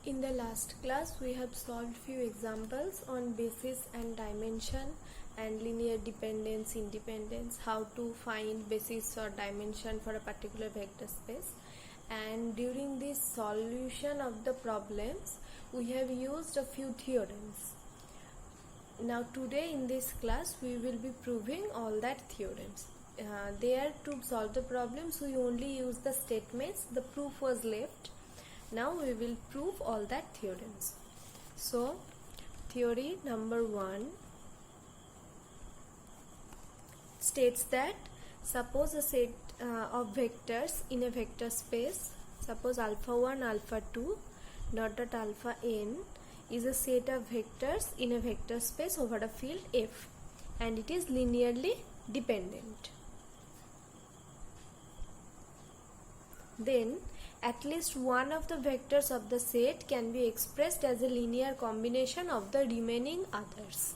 In the last class, we have solved few examples on basis and dimension and linear dependence, independence, how to find basis or dimension for a particular vector space. And during this solution of the problems, we have used a few theorems. Now today in this class, we will be proving all that theorems. There to solve the problems, we only use the statements, the proof was left. Now we will prove all that theorems. So theory number 1 states that suppose a set of vectors in a vector space, suppose alpha 1, alpha 2, dot dot alpha n is a set of vectors in a vector space over a field F, and it is linearly dependent. Then at least one of the vectors of the set can be expressed as a linear combination of the remaining others.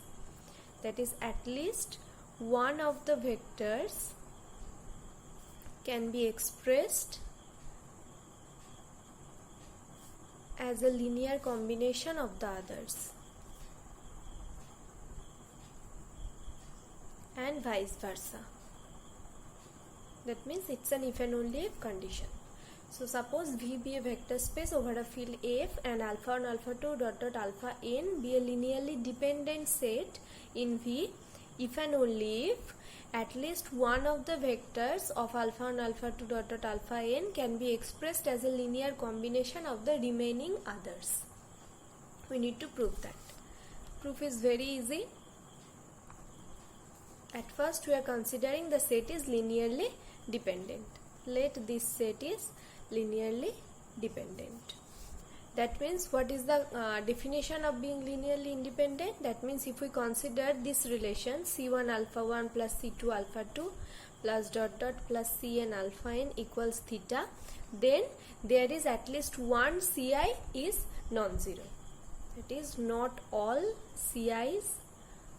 That is, at least one of the vectors can be expressed as a linear combination of the others, and vice versa. That means it's an if and only if condition. So suppose V be a vector space over a field F and alpha 1, alpha 2, dot dot alpha n be a linearly dependent set in V if and only if at least one of the vectors of alpha 1, alpha 2, dot dot alpha n can be expressed as a linear combination of the remaining others. We need to prove that. Proof is very easy. At first we are considering the set is linearly dependent. Let this set is linearly dependent. That means, what is the definition of being linearly independent? That means if we consider this relation C1 alpha 1 plus C2 alpha 2 plus dot dot plus Cn alpha n equals theta, then there is at least one Ci is non-zero. That is, not all Ci's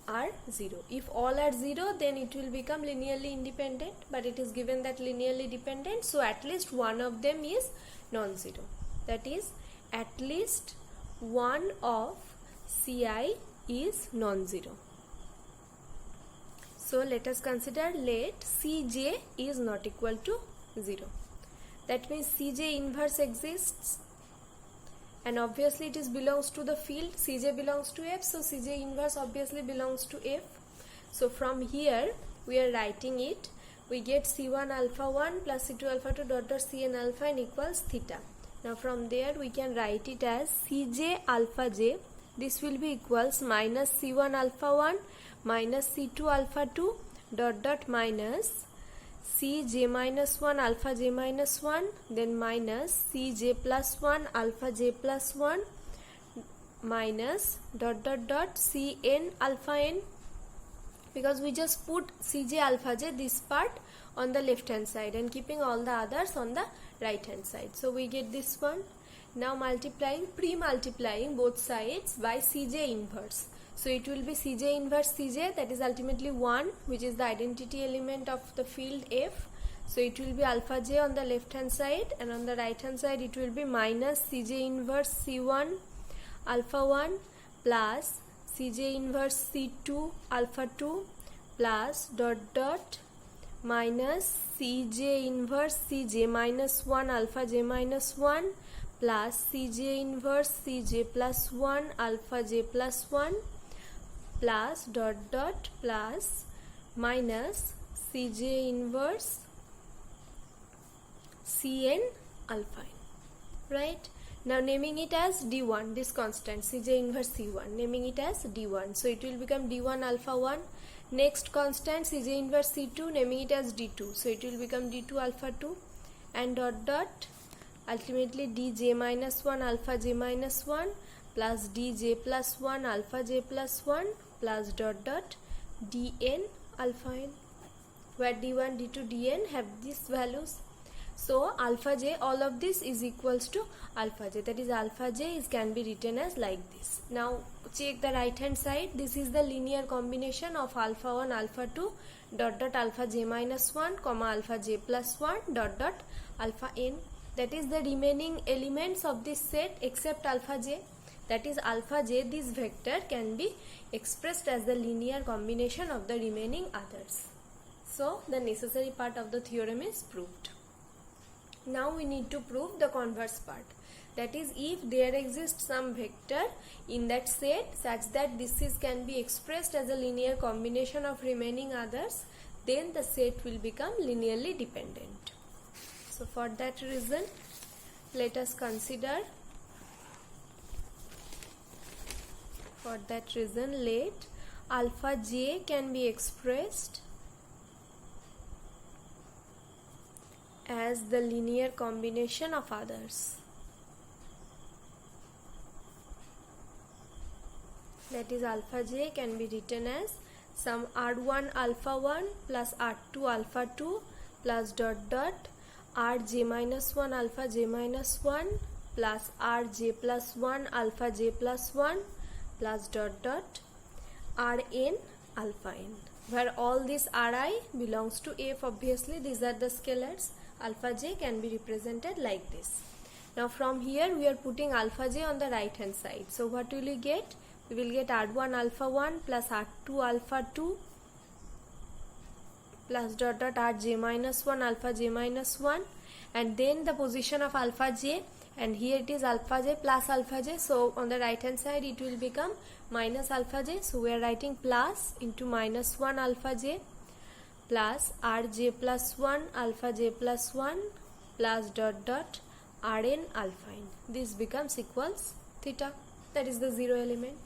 are 0. If all are 0, then it will become linearly independent, but it is given that linearly dependent, so at least one of them is non-zero. That is, at least one of Ci is non-zero. So let us consider, let Cj is not equal to 0. That means Cj inverse exists, and obviously it is belongs to the field. Cj belongs to F, so Cj inverse obviously belongs to F. So from here we are writing it. We get C1 alpha 1 plus C2 alpha 2 dot dot Cn alpha n equals theta. Now from there we can write it as Cj alpha j. This will be equals minus C1 alpha 1 minus C2 alpha 2 dot dot minus Cj minus 1 alpha j minus 1, then minus Cj plus 1 alpha j plus 1 minus dot dot dot Cn alpha n, because we just put Cj alpha j this part on the left hand side and keeping all the others on the right hand side. So we get this one. Now multiplying, pre-multiplying both sides by Cj inverse. So it will be Cj inverse Cj, that is ultimately 1, which is the identity element of the field F. So it will be alpha j on the left hand side, and on the right hand side it will be minus Cj inverse C1 alpha 1 plus Cj inverse C2 alpha 2 plus dot dot minus Cj inverse Cj minus 1 alpha j minus 1 plus Cj inverse Cj plus 1 alpha j plus 1 plus dot dot plus minus Cj inverse Cn alpha n. Right? Now naming it as d1, this constant Cj inverse C1, naming it as d1. So it will become d1 alpha 1. Next constant Cj inverse C2, naming it as d2. So it will become d2 alpha 2, and dot dot ultimately dj minus 1 alpha j minus 1 plus dj plus 1 alpha j plus 1 plus dot dot dn alpha n, where d1, d2, dn have these values. So alpha j, all of this is equals to alpha j, that is alpha j can be written as like this. Now check the right hand side. This is the linear combination of alpha 1 alpha 2 dot dot alpha j minus 1 comma alpha j plus 1 dot dot alpha n. that is the remaining elements of this set except alpha j, that is alpha j, this vector can be expressed as the linear combination of the remaining others. So the necessary part of the theorem is proved. Now we need to prove the converse part, that is if there exists some vector in that set such that this can be expressed as a linear combination of remaining others, then the set will become linearly dependent. So for that reason, let us consider, let alpha j can be expressed as the linear combination of others. That is alpha j can be written as some r1 alpha 1 plus r2 alpha 2 plus dot dot rj minus 1 alpha j minus 1 plus rj plus 1 alpha j plus 1 plus dot dot rn alpha n, where all this ri belongs to f. Obviously these are the scalars. Alpha j can be represented like this. Now from here we are putting alpha j on the right hand side. So what will we get? We will get r1 alpha 1 plus r2 alpha 2 plus dot dot rj minus 1 alpha j minus 1, and then the position of alpha j, and here it is alpha j plus alpha j, so on the right hand side it will become minus alpha j. So we are writing plus into minus 1 alpha j plus rj plus 1 alpha j plus 1 plus dot dot rn alpha n. This becomes equals theta, that is the zero element.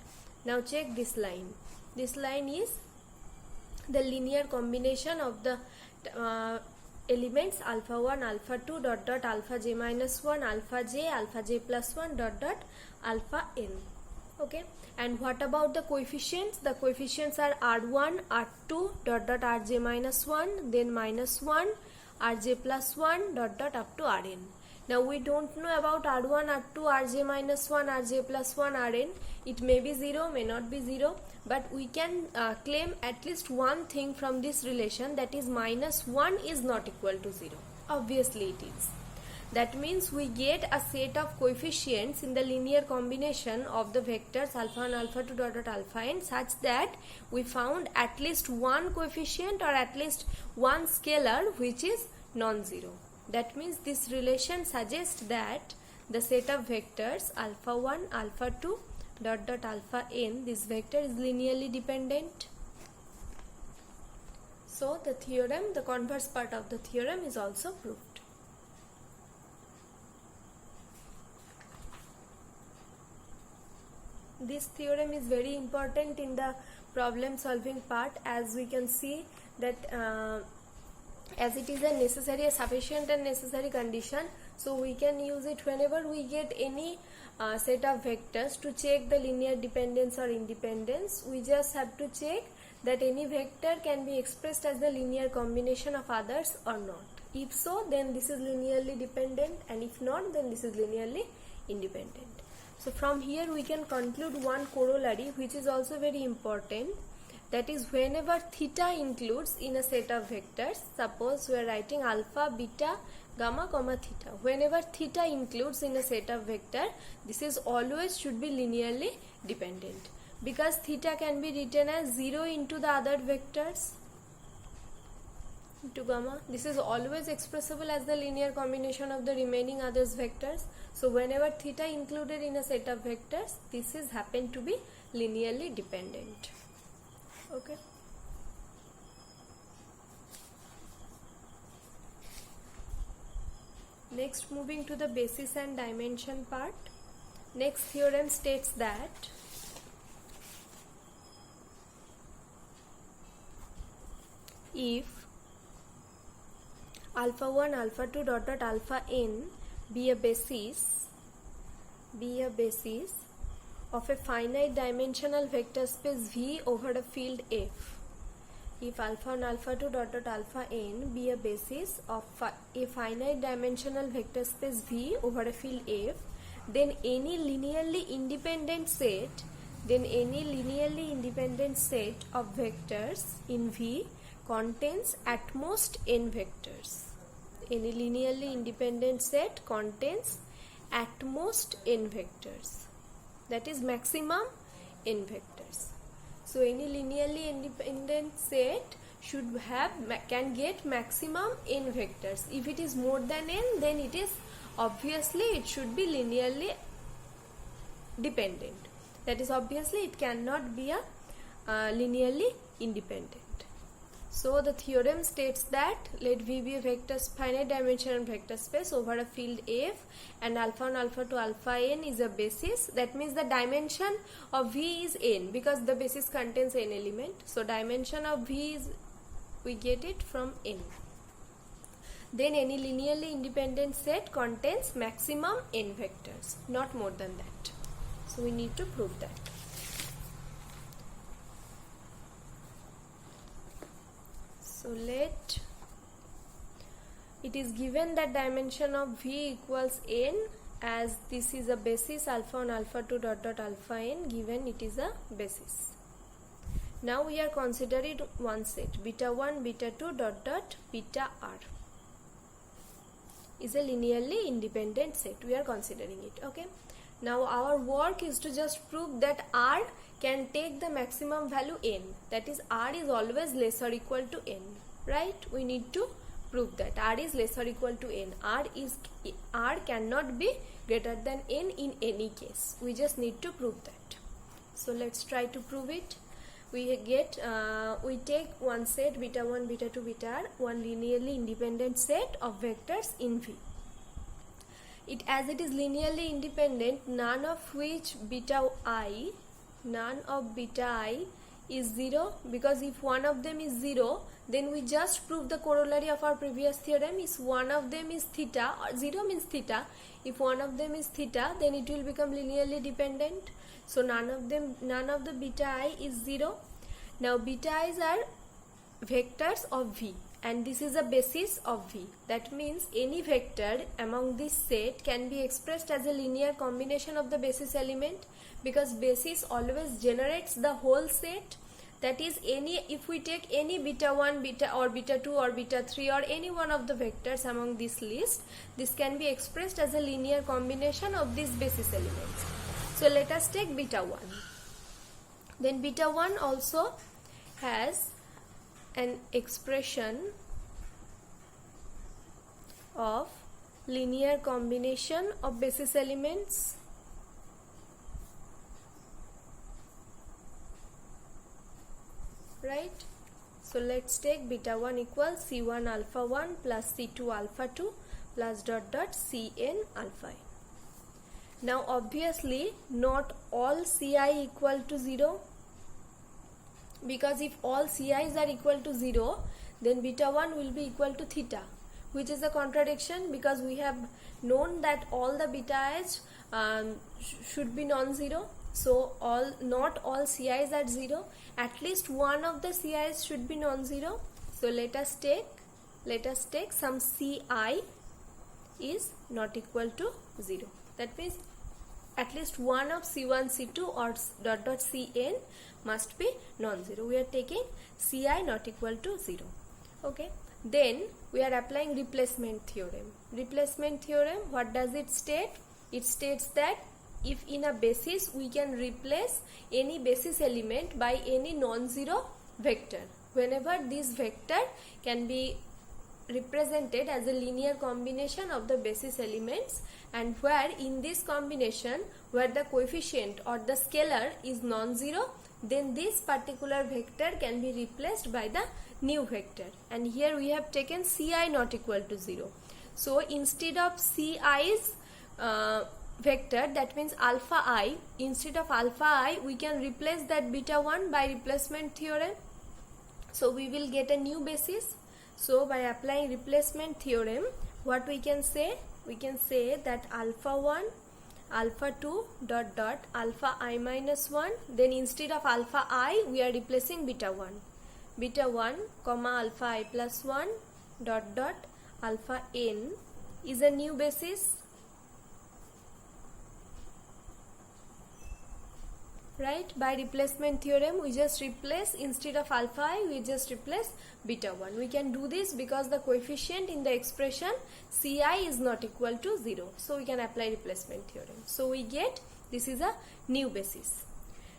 Now check this line. This line is the linear combination of the elements alpha 1 alpha 2 dot dot alpha j minus 1 alpha j plus 1 dot dot alpha n. Okay, and what about the coefficients? The coefficients are r1 r2 dot dot rj minus 1, then minus 1 rj plus 1 dot dot up to rn. Now we don't know about r1 r2 rj minus 1 rj plus 1 rn. It may be 0, may not be 0, but we can claim at least one thing from this relation, that is minus 1 is not equal to 0. Obviously it is. That means we get a set of coefficients in the linear combination of the vectors alpha 1 alpha 2 dot dot alpha n such that we found at least one coefficient or at least one scalar which is non-zero. That means this relation suggests that the set of vectors alpha 1 alpha 2 dot dot alpha n, this vector is linearly dependent. So the theorem, the converse part of the theorem is also proved. This theorem is very important in the problem solving part, as we can see that as it is a necessary, a sufficient and necessary condition, so we can use it whenever we get any set of vectors to check the linear dependence or independence. We just have to check that any vector can be expressed as the linear combination of others or not. If so, then this is linearly dependent, and if not, then this is linearly independent. So from here we can conclude one corollary which is also very important, that is whenever theta includes in a set of vectors, suppose we are writing alpha, beta, gamma, comma theta, whenever theta includes in a set of vector, this is always should be linearly dependent, because theta can be written as 0 into the other vectors into gamma. This is always expressible as the linear combination of the remaining others vectors. So whenever theta included in a set of vectors, this is happen to be linearly dependent. Okay. Next, moving to the basis and dimension part. Next theorem states that if alpha 1 alpha 2 dot dot alpha n be a basis of a finite dimensional vector space V over a field F. If alpha 1 alpha 2 dot dot alpha n be a basis of a finite dimensional vector space V over a field F, then any linearly independent set of vectors in V contains at most n vectors. any linearly independent set contains at most n vectors, that is maximum n vectors. So any linearly independent set can get maximum n vectors. If it is more than n, then it should be linearly dependent. That is, obviously it cannot be a linearly independent. So the theorem states that let V be a finite dimensional vector space over a field F, and alpha 1 alpha 2 alpha n is a basis. That means the dimension of V is n because the basis contains n element. So dimension of V is, we get it from n. Then any linearly independent set contains maximum n vectors, not more than that. So we need to prove that. So it is given that dimension of V equals n, as this is a basis alpha 1 alpha 2 dot dot alpha n, given it is a basis. Now we are considering one set beta 1 beta 2 dot dot beta r is a linearly independent set. We are considering it. Okay. Now our work is to just prove that r can take the maximum value n, that is r is always less or equal to n, right? We need to prove that r is less or equal to n. R cannot be greater than n in any case. We just need to prove that. So let's try to prove it. We take one set beta 1 beta 2 beta r, one linearly independent set of vectors in V. As it is linearly independent, none of beta I is 0, because if one of them is 0, then we just prove the corollary of our previous theorem. If one of them is theta, or 0 means theta, if one of them is theta, then it will become linearly dependent. So none of the beta I is 0. Now beta i's are vectors of V, and this is a basis of V. That means any vector among this set can be expressed as a linear combination of the basis element, because basis always generates the whole set. That is, if we take any beta 1 beta or beta 2 or beta 3 or any one of the vectors among this list, this can be expressed as a linear combination of these basis elements. So let us take beta 1. Then beta 1 also has an expression of linear combination of basis elements. Right? So let's take beta 1 equals C1 alpha 1 plus C2 alpha 2 plus dot dot Cn alpha n. Now obviously not all Ci equal to 0, because if all Ci's are equal to 0, then beta 1 will be equal to theta, which is a contradiction, because we have known that all the beta i's should be non-zero. So not all Ci's are 0. At least one of the Ci's should be non-zero. So let us take some Ci is not equal to 0. That means at least one of C1, C2 or dot dot Cn must be non-zero. We are taking Ci not equal to 0. Okay. Then we are applying replacement theorem. Replacement theorem, what does it state? It states that if in a basis we can replace any basis element by any non-zero vector, whenever this vector can be represented as a linear combination of the basis elements, and where in this combination where the coefficient or the scalar is non-zero, then this particular vector can be replaced by the new vector. And here we have taken Ci not equal to 0. So instead of Ci's vector, that means alpha I, instead of alpha I we can replace that beta 1 by replacement theorem. So we will get a new basis. So by applying replacement theorem, what we can say? We can say that alpha 1 alpha 2 dot dot alpha I minus 1, then instead of alpha I we are replacing beta 1. Beta 1 comma alpha I plus 1 dot dot alpha n is a new basis. right? By replacement theorem, we just replace, instead of alpha I, we just replace beta 1. We can do this because the coefficient in the expression Ci is not equal to 0. So we can apply replacement theorem. So we get this is a new basis.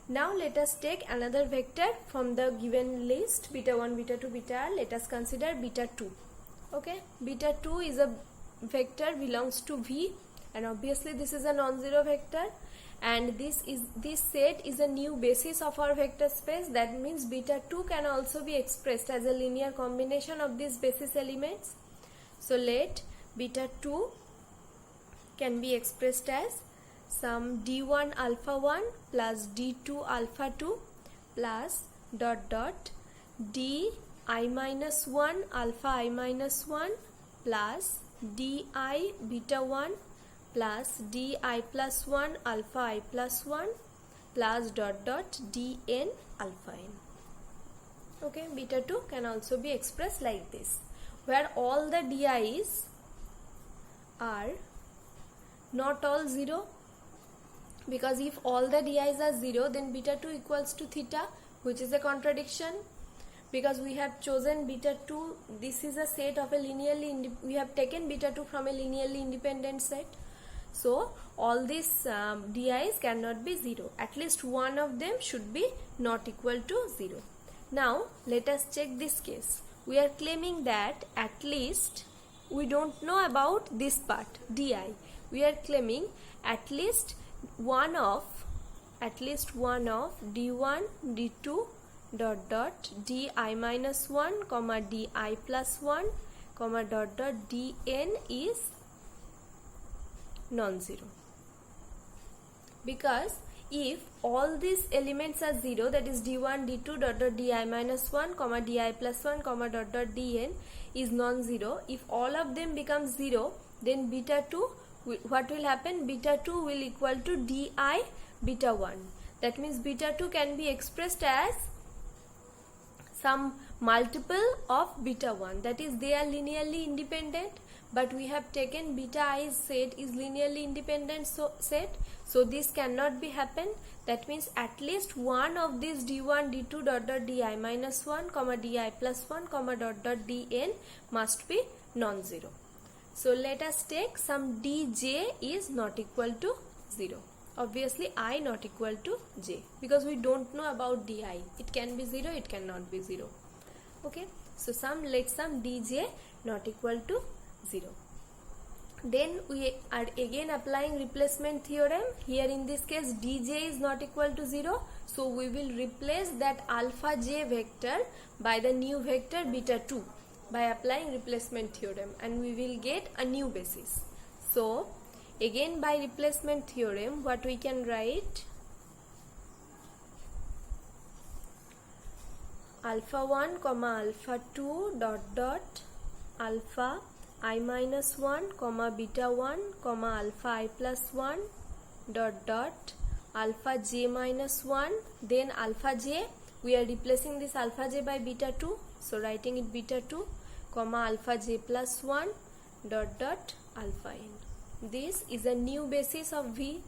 Now let us take another vector from the given list, beta 1, beta 2, beta r. Let us consider beta 2. Okay, beta 2 is a vector belongs to V, and obviously this is a non-zero vector, and this set is a new basis of our vector space. That means beta 2 can also be expressed as a linear combination of these basis elements. So let beta 2 can be expressed as some d1 alpha 1 plus d2 alpha 2 plus dot dot d I minus 1 alpha I minus 1 plus di beta 1 plus di plus 1 alpha I plus 1 plus dot dot dn alpha n. Okay, beta 2 can also be expressed like this, where all the di's are not all 0, because if all the di's are 0, then beta 2 equals to theta, which is a contradiction, because we have chosen beta 2. This is a set of a linearly we have taken beta 2 from a linearly independent set. So all these di's cannot be 0. At least one of them should be not equal to 0. Now let us check this case. We are claiming that at least, we don't know about this part di. We are claiming at least one of d1 d2 dot dot di minus 1 comma di plus 1 comma dot dot dn is non-zero, because if all these elements are 0, that is d1 d2 dot dot di minus 1 comma di plus 1 comma dot dot dn is non-zero, if all of them become 0, then beta 2, what will happen? Beta 2 will equal to di beta 1. That means beta 2 can be expressed as some multiple of beta 1, that is they are linearly independent, but we have taken beta i's set is linearly independent set, so this cannot be happen. That means at least one of these d1 d2 dot dot di minus 1 comma di plus 1 comma dot dot dn must be non-zero. So let us take some dj is not equal to 0. Obviously I not equal to j, because we don't know about di. It can be 0, it cannot be 0. Okay, so let some dj not equal to 0. Then we are again applying replacement theorem. Here in this case dj is not equal to 0, so we will replace that alpha j vector by the new vector beta 2 by applying replacement theorem, and we will get a new basis. So again by replacement theorem, what we can write? Alpha 1 comma alpha 2 dot dot alpha I minus 1 comma beta 1 comma alpha I plus 1 dot dot alpha j minus 1. Then alpha j, we are replacing this alpha j by beta 2, so writing it beta 2 comma alpha j plus 1 dot dot alpha n. This is a new basis of V,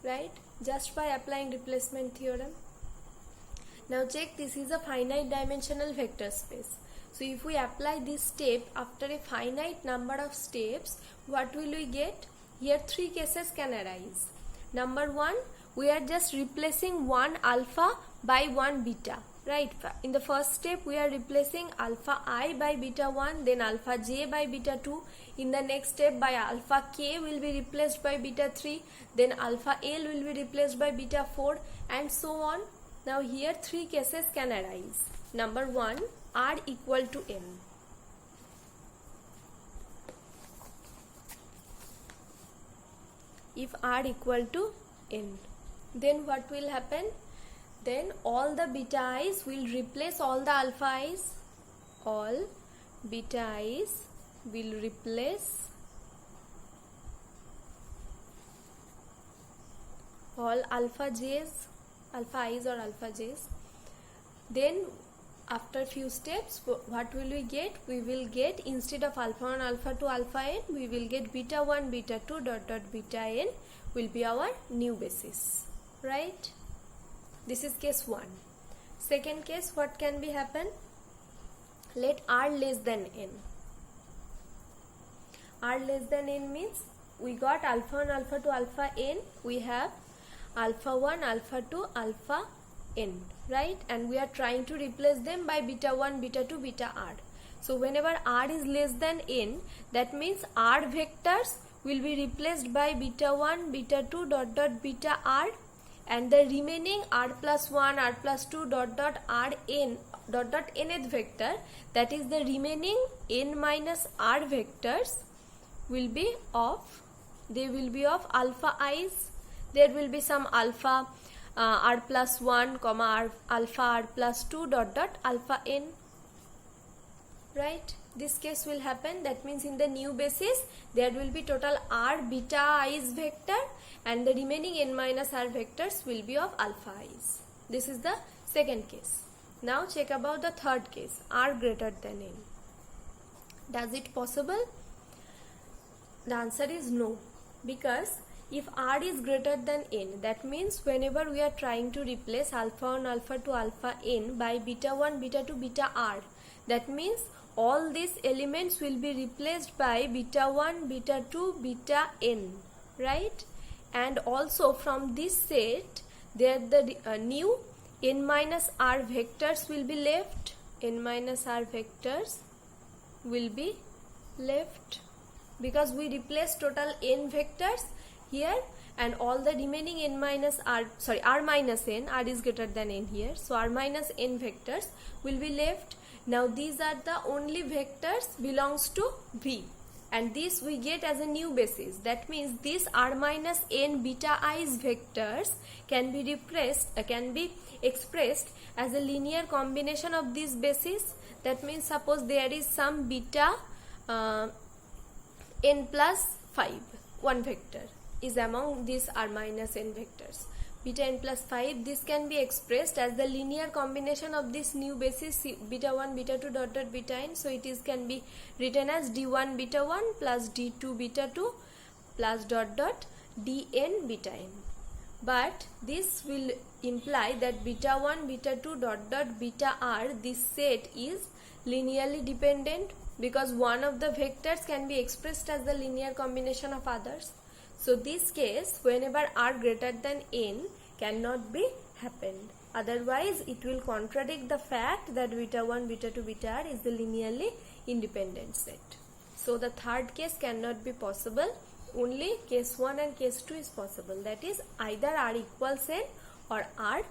right? Just by applying replacement theorem. Now check, this is a finite dimensional vector space. So if we apply this step after a finite number of steps, what will we get? Here three cases can arise. Number one, we are just replacing one alpha by one beta, right? In the first step we are replacing alpha I by beta 1, then alpha j by beta 2. In the next step, by alpha k will be replaced by beta 3, then alpha l will be replaced by beta 4, and so on. Now here three cases can arise. Number one, r equal to n. If r equal to n, then what will happen? Then all the beta i's will replace all the alpha i's. All beta i's will replace all alpha j's, alpha i's or alpha j's. Then after few steps, what will we get? We will get, instead of alpha 1 alpha 2 alpha n, we will get beta 1 beta 2 dot dot beta n will be our new basis, right? This is case 1. Second case, what can be happen? Let r less than n. R less than n means we got alpha 1 alpha 2 alpha n, we have alpha 1 alpha 2 alpha n, right? And we are trying to replace them by beta 1 beta 2 beta r. So whenever r is less than n, that means r vectors will be replaced by beta 1 beta 2 dot dot beta r, and the remaining r plus 1 r plus 2 dot dot r n dot dot nth vector, that is the remaining n minus r vectors, will be of, they will be of alpha i's. There will be some alpha r plus 1 comma r alpha r plus 2 dot dot alpha n, right? This case will happen. That means in the new basis there will be total r beta i's vector, and the remaining n minus r vectors will be of alpha i's. This is the second case. Now check about the third case, r greater than n. Does it possible? The answer is no, because if r is greater than n, that means whenever we are trying to replace alpha 1 alpha 2 alpha n by beta 1 beta 2 beta r, that means all these elements will be replaced by beta 1 beta 2 beta n, right? And also from this set there the new n minus r vectors will be left. N minus r vectors will be left because we replace total n vectors here, and all the remaining n minus r, sorry, r minus n, r is greater than n here, so r minus n vectors will be left. Now these are the only vectors belongs to V, and this we get as a new basis. That means this r minus n beta i's vectors can be expressed as a linear combination of these bases. That means suppose there is some beta n plus 5, one vector is among these r minus n vectors, beta n plus 5, this can be expressed as the linear combination of this new basis beta 1 beta 2 dot dot beta n. So it is can be written as d1 beta 1 plus d2 beta 2 plus dot dot dn beta n. But this will imply that beta 1 beta 2 dot dot beta r, this set is linearly dependent, because one of the vectors can be expressed as the linear combination of others. So this case, whenever r greater than n, cannot be happened. Otherwise it will contradict the fact that beta 1 beta 2 beta r is the linearly independent set. So the third case cannot be possible. Only case 1 and case 2 is possible, that is either r equals n or r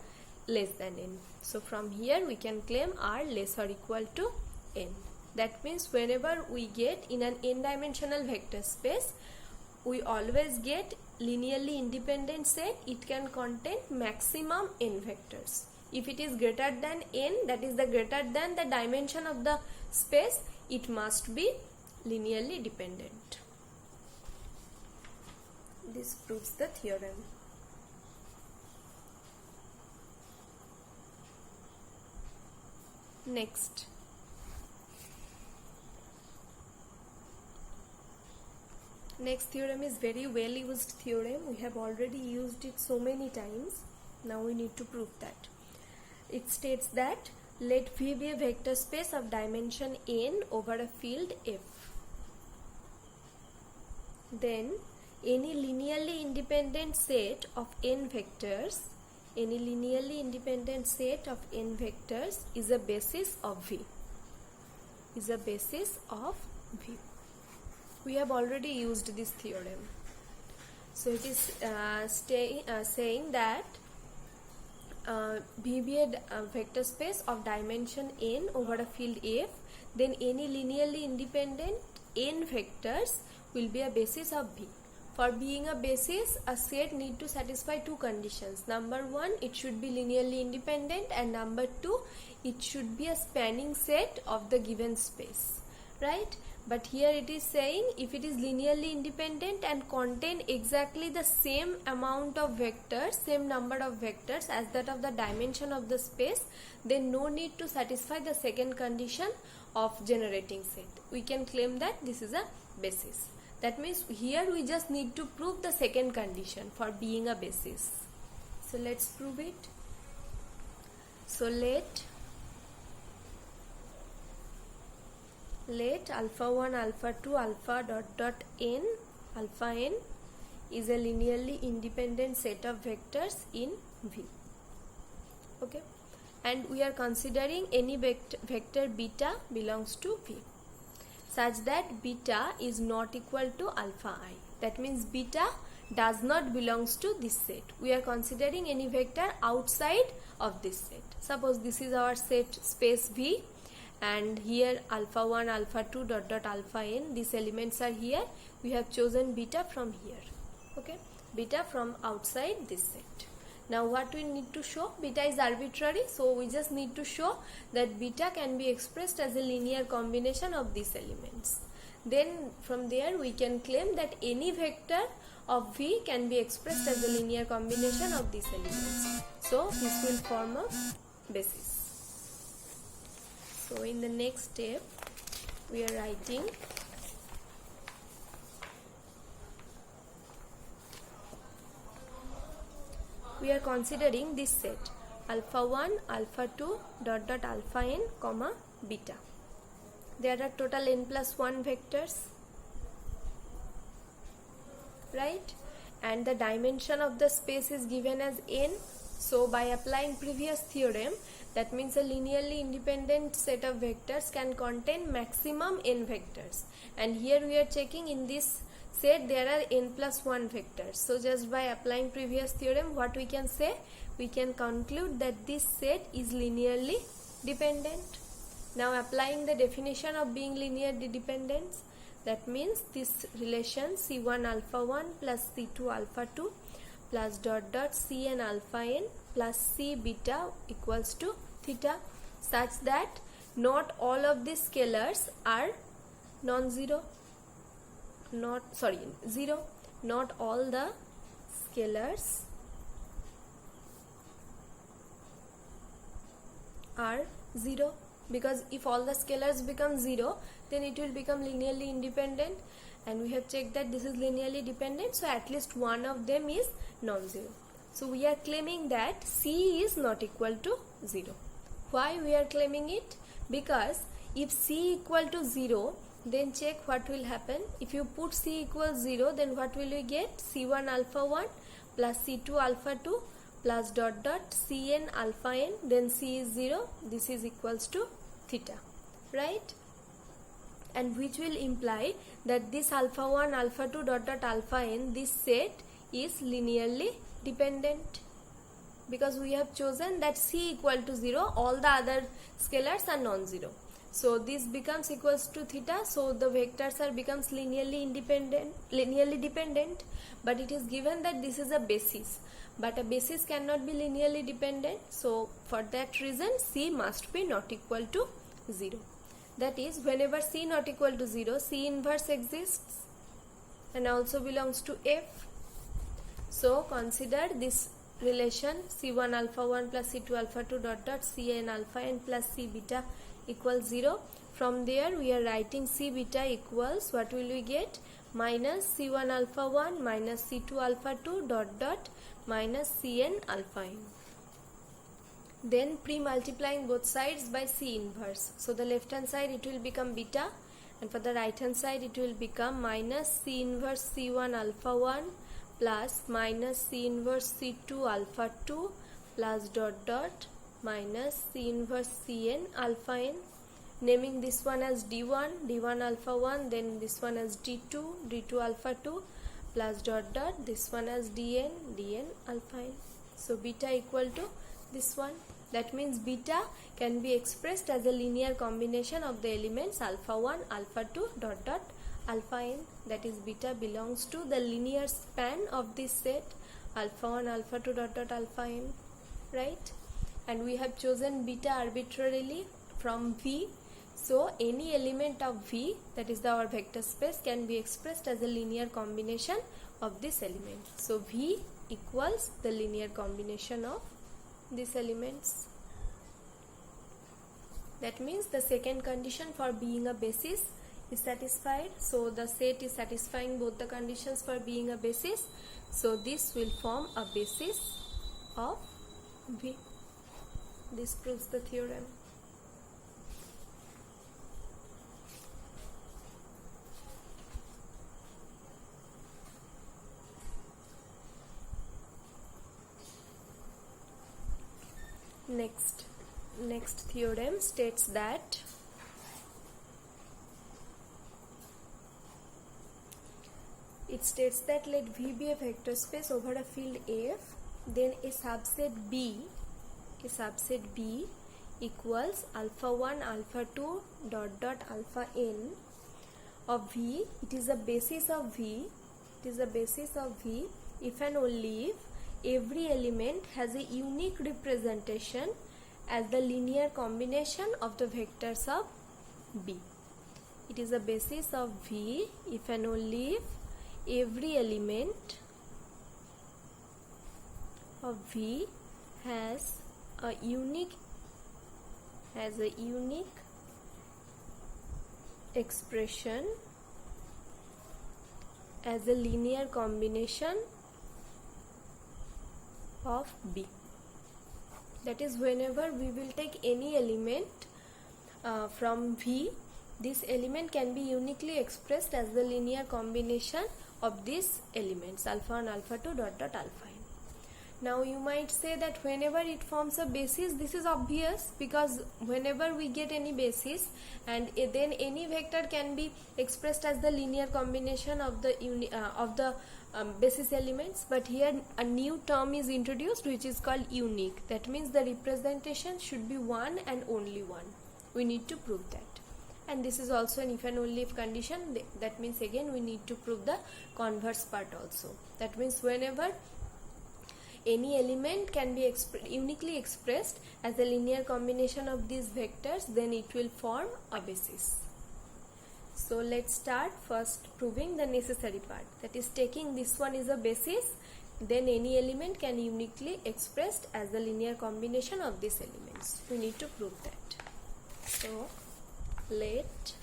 less than n. So from here we can claim r less or equal to n. That means whenever we get in an n-dimensional vector space, we always get linearly independent set. It can contain maximum n vectors. If it is greater than n, that is the greater than the dimension of the space, it must be linearly dependent. This proves the theorem. Next, theorem is very well used theorem. We have already used it so many times. Now we need to prove that. It states that let V be a vector space of dimension n over a field F. Then any linearly independent set of n vectors, is a basis of V. We have already used this theorem. So it is saying that V be a vector space of dimension n over a field F, then any linearly independent n vectors will be a basis of V. For being a basis, a set need to satisfy two conditions. Number 1, it should be linearly independent, and number 2, it should be a spanning set of the given space, right? But here it is saying if it is linearly independent and contain exactly the same amount of vectors, same number of vectors as that of the dimension of the space, then no need to satisfy the second condition of generating set. We can claim that this is a basis. That means here we just need to prove the second condition for being a basis. So let's prove it. So let alpha 1, alpha 2, alpha dot dot n, alpha n is a linearly independent set of vectors in V. Okay, and we are considering any vector beta belongs to V such that beta is not equal to alpha I. That means beta does not belongs to this set. We are considering any vector outside of this set. Suppose this is our set space V, and here alpha 1, alpha 2 dot dot alpha n, these elements are here. We have chosen beta from here. Okay, beta from outside this set. Now what we need to show? Beta is arbitrary, so we just need to show that beta can be expressed as a linear combination of these elements. Then from there we can claim that any vector of V can be expressed as a linear combination of these elements. So this will form a basis. So in the next step we are writing we are considering this set alpha 1, alpha 2 dot dot alpha n comma beta. There are total n plus 1 vectors, right? And the dimension of the space is given as n. So by applying previous theorem, that means a linearly independent set of vectors can contain maximum n vectors, and here we are checking in this set there are n plus 1 vectors. So just by applying previous theorem, what we can say? We can conclude that this set is linearly dependent. Now applying the definition of being linearly dependent, that means this relation C1 alpha 1 plus C2 alpha 2 plus dot dot Cn alpha n plus C beta equals to theta, such that not all of these scalars are non-zero. Zero. Not all the scalars are 0, because if all the scalars become 0, then it will become linearly independent, and we have checked that this is linearly dependent, so at least one of them is non-zero. So we are claiming that C is not equal to 0. Why we are claiming it? Because if C equal to 0, then check what will happen. If you put C equals 0, then what will we get? C1 alpha 1 plus C2 alpha 2 plus dot dot Cn alpha n, then C is 0. This is equals to theta, right? And which will imply that this alpha 1 alpha 2 dot dot alpha n, this set is linearly dependent, because we have chosen that C equal to 0, all the other scalars are non-zero. So this becomes equals to theta, so the vectors are becomes linearly dependent, but it is given that this is a basis, but a basis cannot be linearly dependent, so for that reason C must be not equal to 0. That is, whenever C not equal to 0, C inverse exists and also belongs to F. So consider this relation C1 alpha 1 plus C2 alpha 2 dot dot Cn alpha n plus C beta equals 0. From there we are writing C beta equals, what will we get? Minus C1 alpha 1 minus C2 alpha 2 dot dot minus Cn alpha n. Then pre-multiplying both sides by C inverse. So the left hand side it will become beta, and for the right hand side it will become minus C inverse C1 alpha 1 plus minus C inverse C2 alpha 2 plus dot dot minus C inverse Cn alpha n, naming this one as d1 alpha 1, then this one as d2 alpha 2 plus dot dot this one as dn alpha n. So beta equal to this one. That means beta can be expressed as a linear combination of the elements alpha 1 alpha 2 dot dot alpha n. That is, beta belongs to the linear span of this set alpha 1 alpha 2 dot dot alpha n, right? And we have chosen beta arbitrarily from V, So any element of V, that is our vector space, can be expressed as a linear combination of this element. So V equals the linear combination of these elements. That means the second condition for being a basis is satisfied. So the set is satisfying both the conditions for being a basis. So this will form a basis of V. This proves the theorem. Next theorem states that let V be a vector space over a field F, then a subset B equals alpha 1 alpha 2 dot dot alpha n of V. It is a basis of V. If and only if every element has a unique representation as the linear combination of the vectors of B. It is a basis of V if and only if every element of V has a unique expression as a linear combination of B. That is, whenever we will take any element from V, this element can be uniquely expressed as the linear combination of these elements alpha 1 alpha 2 dot dot alpha n. Now you might say that whenever it forms a basis, this is obvious, because whenever we get any basis, and then any vector can be expressed as the linear combination of the basis elements. But here a new term is introduced which is called unique. That means the representation should be one and only one. We need to prove that. And this is also an if and only if condition. That means again we need to prove the converse part also. That means whenever any element can be uniquely expressed as a linear combination of these vectors, then it will form a basis. So let's start first proving the necessary part. That is, taking this one is a basis, then any element can uniquely expressed as the linear combination of these elements. We need to prove that. So let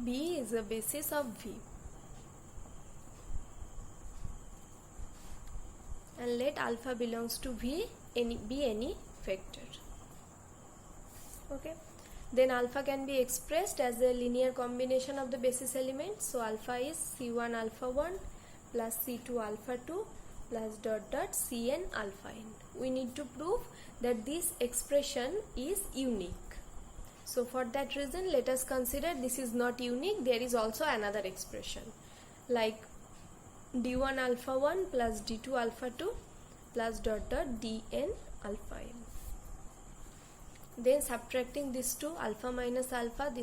B is a basis of V, and let alpha belongs to V be any vector. Okay, then alpha can be expressed as a linear combination of the basis elements. So alpha is C1 alpha 1 plus C2 alpha 2 plus dot dot Cn alpha n. We need to prove that this expression is unique. So for that reason, let us consider this is not unique. There is also another expression like d1 alpha 1 plus d2 alpha 2 plus dot dot dn alpha n. Then subtracting these two, alpha minus alpha, this